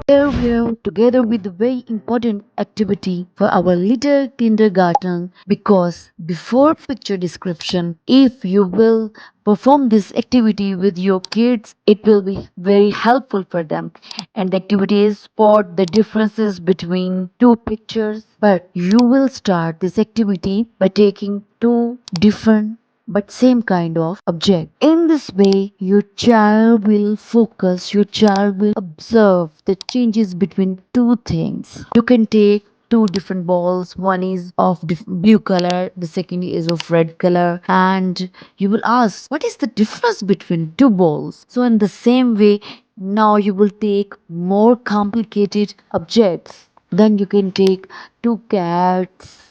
Here together with a very important activity for our little kindergarten because before picture description, if you will perform this activity with your kids, it will be very helpful for them. And the activity is spot the differences between two pictures. But you will start this activity by taking two different but same kind of object. In this way, your child will focus, your child will observe the changes between two things. You can take two different balls, one is of blue color, the second is of red color, and you will ask what is the difference between two balls. So in the same way, now you will take more complicated objects. Then you can take two cats,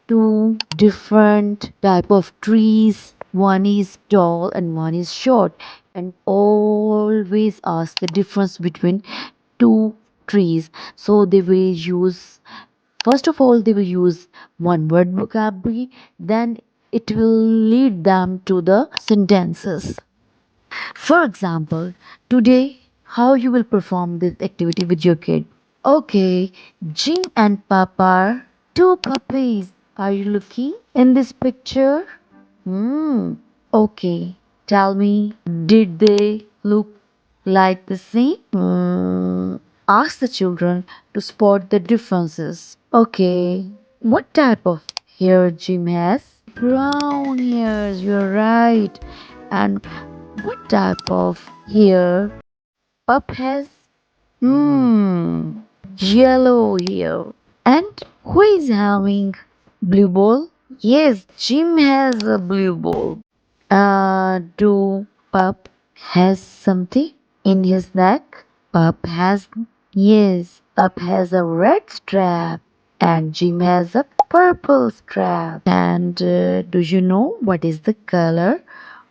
two different type of trees. One is tall and one is short, and always ask the difference between two trees. So they will use, first of all they will use one word vocabulary, then it will lead them to the sentences. For example, today how you will perform this activity with your kid. Okay, Jim and Papa are two puppies. Are you looking in this picture? Hmm. Okay. Tell me, did they look like the same? Ask the children to spot the differences. Okay. What type of hair Jim has? Brown hairs, you're right. And what type of hair Pup has? Yellow hair. And who is having blue ball? Yes, Jim has a blue ball. Do Pup has something in his neck? Pup has, yes, Pup has a red strap and Jim has a purple strap. And do you know what is the color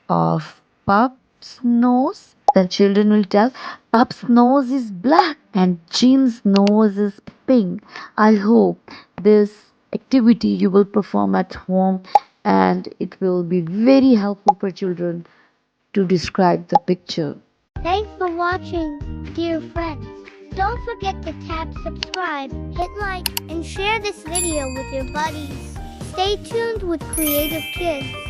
of Pup's nose? The children will tell Pup's nose is black and Jim's nose is pink. I hope this activity you will perform at home and it will be very helpful for children to describe the picture. Thanks for watching, dear friends. Don't forget to tap subscribe, hit like, and share this video with your buddies. Stay tuned with Creative Kids.